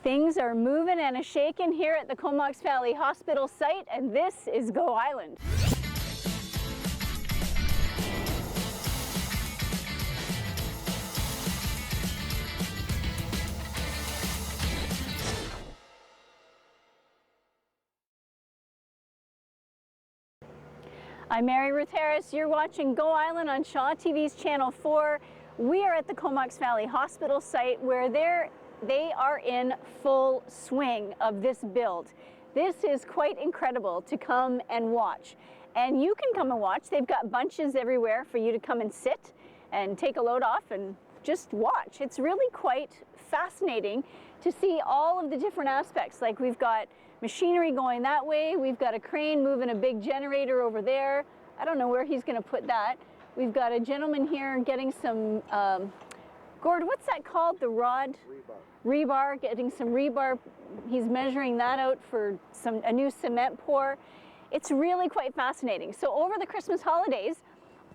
Things are moving and a shaking here at the Comox Valley Hospital site, and this is Go Island. I'm Mary Ruth Harris. You're watching Go Island on Shaw TV's Channel 4. We are at the Comox Valley Hospital site where they are in full swing of this build. This is quite incredible to come and watch. And you can come and watch. They've got bunches everywhere for you to come and sit and take a load off and just watch. It's really quite fascinating to see all of the different aspects. Like we've got machinery going that way. We've got a crane moving a big generator over there. I don't know where he's going to put that. We've got a gentleman here getting some, Gord, what's that called? The rod? Rebar, getting some rebar. He's measuring that out for a new cement pour. It's really quite fascinating. So over the Christmas holidays,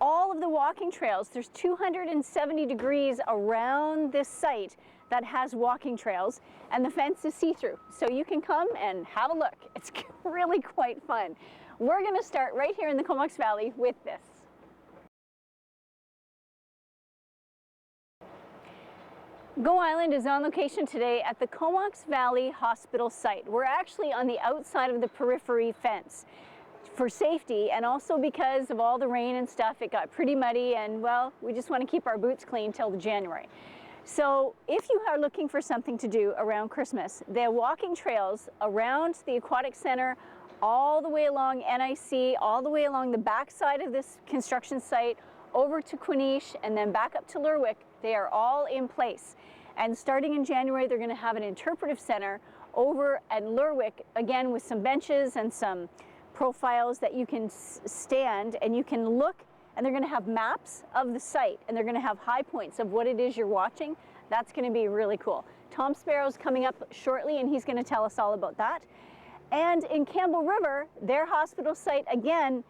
all of the walking trails, there's 270 degrees around this site that has walking trails, and the fence is see-through. So you can come and have a look. It's really quite fun. We're gonna start right here in the Comox Valley with this. Go Island is on location today at the Comox Valley Hospital site. We're actually on the outside of the periphery fence for safety, and also because of all the rain and stuff, it got pretty muddy, and well, we just want to keep our boots clean till January. So if you are looking for something to do around Christmas, the walking trails around the Aquatic Center, all the way along NIC, all the way along the back side of this construction site, over to Quinish, and then back up to Lerwick, they are all in place. And starting in January, they're going to have an interpretive center over at Lerwick, again with some benches and some profiles that you can stand and you can look, and they're going to have maps of the site, and they're going to have high points of what it is you're watching. That's going to be really cool. Tom Sparrow's coming up shortly, and he's going to tell us all about that. And in Campbell River, their hospital site, again,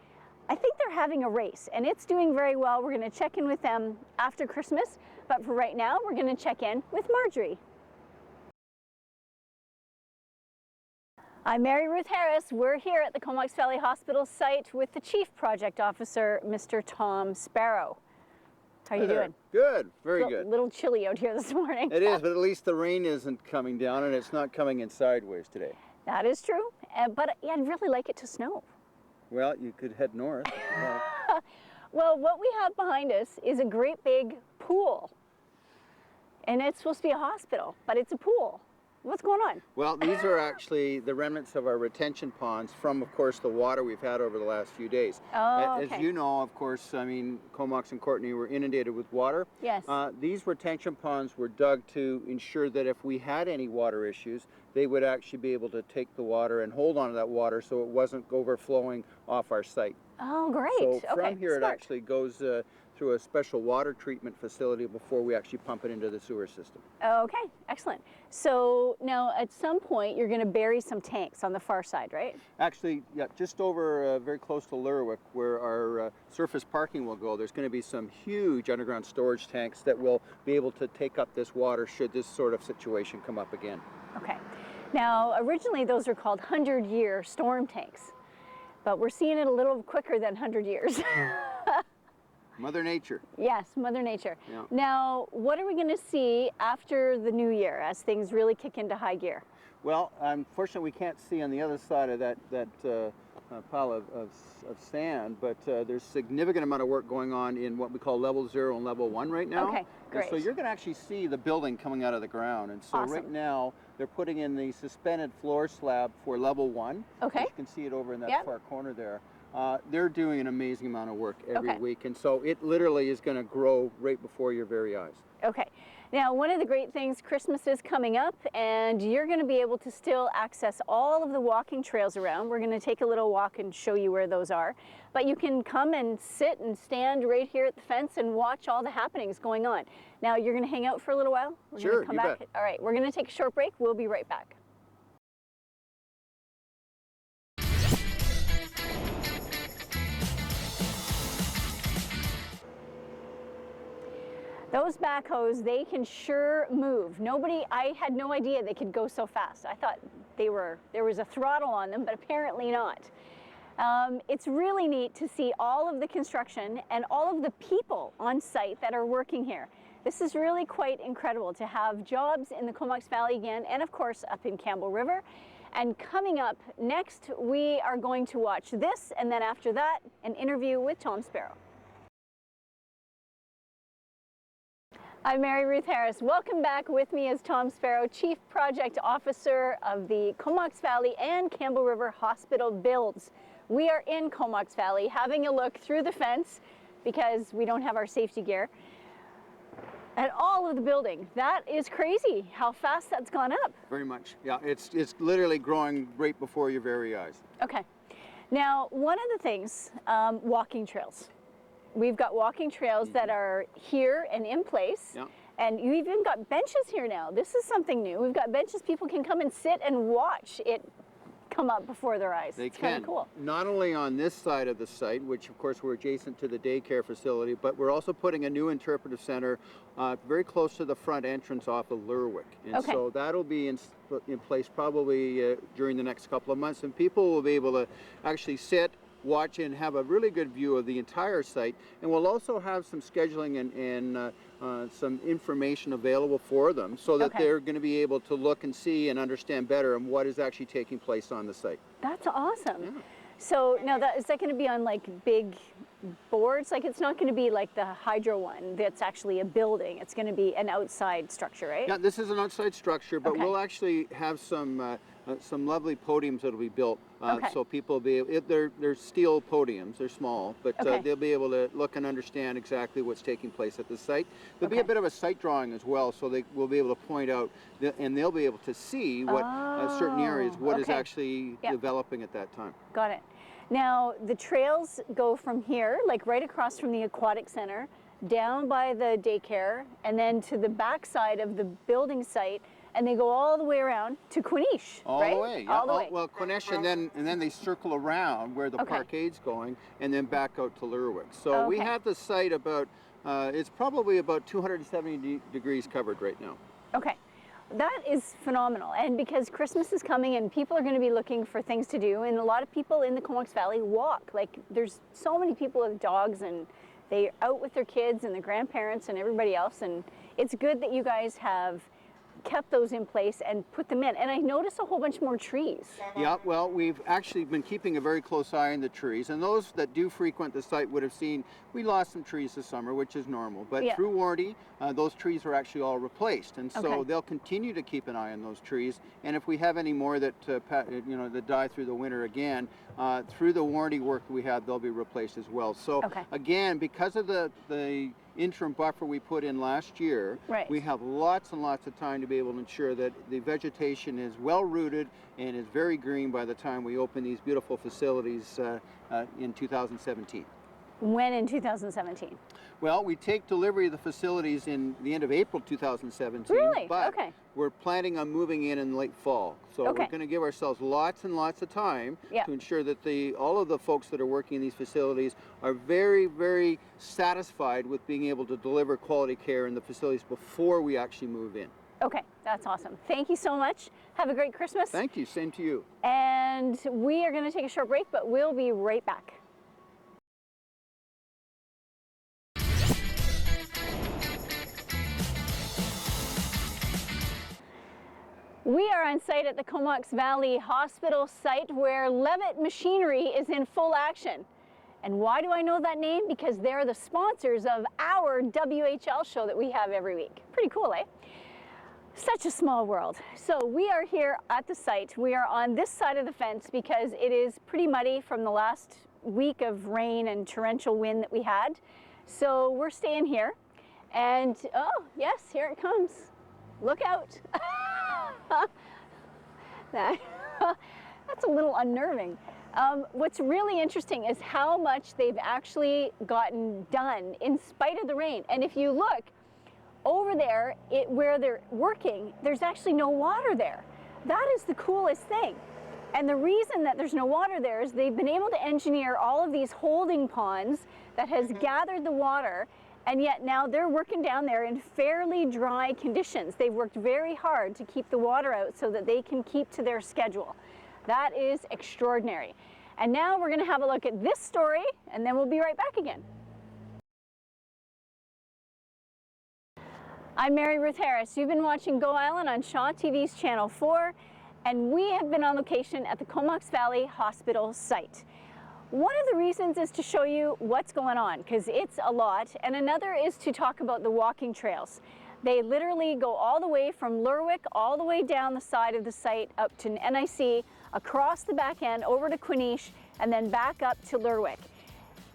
I think they're having a race, and it's doing very well. We're going to check in with them after Christmas, but for right now, we're going to check in with Marjorie. I'm Mary Ruth Harris. We're here at the Comox Valley Hospital site with the Chief Project Officer, Mr. Tom Sparrow. How are you doing? Good, very good. A little chilly out here this morning. It is, but at least the rain isn't coming down, and it's not coming in sideways today. That is true, but I'd really like it to snow. Well, you could head north. Well, what we have behind us is a great big pool. And it's supposed to be a hospital, but it's a pool. What's going on? Well, these are actually the remnants of our retention ponds from, of course, the water we've had over the last few days. Oh, okay. As you know, of course, I mean, Comox and Courtney were inundated with water. Yes. These retention ponds were dug to ensure that if we had any water issues, they would actually be able to take the water and hold on to that water so it wasn't overflowing off our site. Oh, great. So from okay, here smart. It actually goes through a special water treatment facility before we actually pump it into the sewer system. Okay, excellent. So now at some point you're going to bury some tanks on the far side, right? Actually, yeah, just over very close to Lerwick where our surface parking will go, there's going to be some huge underground storage tanks that will be able to take up this water should this sort of situation come up again. Okay. Now originally those were called 100-year storm tanks, but we're seeing it a little quicker than 100 years. Mother Nature. Yes, Mother Nature. Yeah. Now, what are we going to see after the new year as things really kick into high gear? Well, unfortunately, we can't see on the other side of that pile of sand, but there's significant amount of work going on in what we call level 0 and level 1 right now. Okay, great. And so you're going to actually see the building coming out of the ground. And so Awesome. Right now, they're putting in the suspended floor slab for level 1. Okay. You can see it over in that Yep. far corner there. They're doing an amazing amount of work every Okay. week, and so it literally is going to grow right before your very eyes. Okay. Now, one of the great things, Christmas is coming up, and you're going to be able to still access all of the walking trails around. We're going to take a little walk and show you where those are. But you can come and sit and stand right here at the fence and watch all the happenings going on. Now, you're going to hang out for a little while? We're Sure, going to come you back. bet. All right, we're going to take a short break. We'll be right back. Those backhoes, they can sure move. I had no idea they could go so fast. I thought there was a throttle on them, but apparently not. It's really neat to see all of the construction and all of the people on site that are working here. This is really quite incredible to have jobs in the Comox Valley again, and of course up in Campbell River. And coming up next, we are going to watch this, and then after that, an interview with Tom Sparrow. I'm Mary Ruth Harris. Welcome back. With me is Tom Sparrow, Chief Project Officer of the Comox Valley and Campbell River Hospital builds. We are in Comox Valley having a look through the fence because we don't have our safety gear at all of the building. That is crazy how fast that's gone up. Very much. Yeah, it's literally growing right before your very eyes. Okay. Now, one of the things, walking trails. We've got walking trails that are here and in place. Yeah. And you even got benches here now. This is something new. We've got benches people can come and sit and watch it come up before their eyes. It's kind of cool. Not only on this side of the site, which of course we're adjacent to the daycare facility, but we're also putting a new interpretive center very close to the front entrance off of Lerwick. And so that'll be in place probably during the next couple of months, and people will be able to actually sit, watch, and have a really good view of the entire site. And we'll also have some scheduling and some information available for them so that they're going to be able to look and see and understand better on what is actually taking place on the site. That's awesome. Yeah. So now is that going to be on like big boards? Like it's not going to be like the hydro one that's actually a building. It's going to be an outside structure, right? Yeah, this is an outside structure, but we'll actually have some lovely podiums that'll be built. So people will be able, they're steel podiums, they're small, but they'll be able to look and understand exactly what's taking place at the site. There'll be a bit of a site drawing as well, so they will be able to point out, and they'll be able to see what certain areas, what is actually developing at that time. Got it. Now, the trails go from here, like right across from the aquatic center, down by the daycare, and then to the back side of the building site, and they go all the way around to Quinish, right? All the way, yeah. All the way. Well, Quinish, and then they circle around where the parkade's going, and then back out to Lerwick. So we have the site about, it's probably about 270 degrees covered right now. Okay. That is phenomenal, and because Christmas is coming and people are going to be looking for things to do, and a lot of people in the Comox Valley walk. Like there's so many people with dogs, and they're out with their kids and their grandparents and everybody else, and it's good that you guys have kept those in place and put them in. And I noticed a whole bunch more trees. Yeah, well, we've actually been keeping a very close eye on the trees, and those that do frequent the site would have seen we lost some trees this summer, which is normal, but through warranty, those trees are actually all replaced, and so they'll continue to keep an eye on those trees. And if we have any more that that die through the winter again, through the warranty work we have, they'll be replaced as well. So again, because of the interim buffer we put in last year, we have lots and lots of time to be able to ensure that the vegetation is well rooted and is very green by the time we open these beautiful facilities in 2017. When in 2017? Well, we take delivery of the facilities in the end of April 2017. Really? But we're planning on moving in late fall. So we're going to give ourselves lots and lots of time to ensure that all of the folks that are working in these facilities are very, very satisfied with being able to deliver quality care in the facilities before we actually move in. Okay, that's awesome. Thank you so much. Have a great Christmas. Thank you. Same to you. And we are going to take a short break, but we'll be right back. We are on site at the Comox Valley Hospital site where Levitt Machinery is in full action. And why do I know that name? Because they're the sponsors of our WHL show that we have every week. Pretty cool, eh? Such a small world. So we are here at the site. We are on this side of the fence because it is pretty muddy from the last week of rain and torrential wind that we had. So we're staying here. And oh, yes, here it comes. Look out. That's a little unnerving. What's really interesting is how much they've actually gotten done in spite of the rain. And if you look over there, where they're working, there's actually no water there. That is the coolest thing. And the reason that there's no water there is they've been able to engineer all of these holding ponds that has gathered the water, And yet now they're working down there in fairly dry conditions. They've worked very hard to keep the water out so that they can keep to their schedule. That is extraordinary. And now we're going to have a look at this story, and then we'll be right back again. I'm Mary Ruth Harris. You've been watching Go Island on Shaw TV's Channel 4, and we have been on location at the Comox Valley Hospital site. One of the reasons is to show you what's going on, because it's a lot, and another is to talk about the walking trails. They literally go all the way from Lerwick, all the way down the side of the site up to NIC, across the back end over to Quinish, and then back up to Lerwick.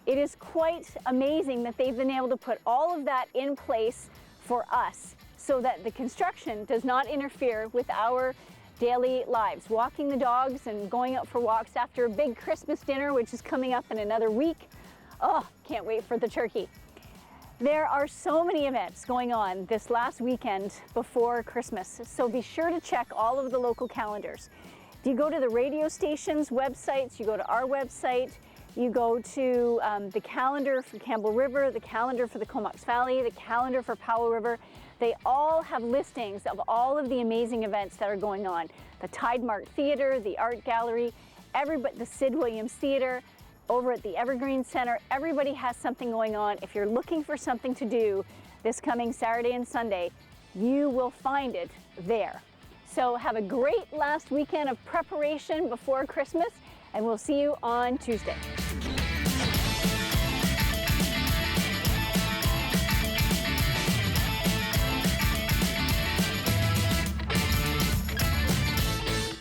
It is quite amazing that they've been able to put all of that in place for us so that the construction does not interfere with our daily lives, walking the dogs and going out for walks after a big Christmas dinner, which is coming up in another week. Oh, can't wait for the turkey. There are so many events going on this last weekend before Christmas, so be sure to check all of the local calendars. If you go to the radio stations' websites, you go to our website, you go to the calendar for Campbell River, the calendar for the Comox Valley, the calendar for Powell River. They all have listings of all of the amazing events that are going on. The Tidemark Theatre, the Art Gallery, the Sid Williams Theatre, over at the Evergreen Center. Everybody has something going on. If you're looking for something to do this coming Saturday and Sunday, you will find it there. So have a great last weekend of preparation before Christmas, and we'll see you on Tuesday.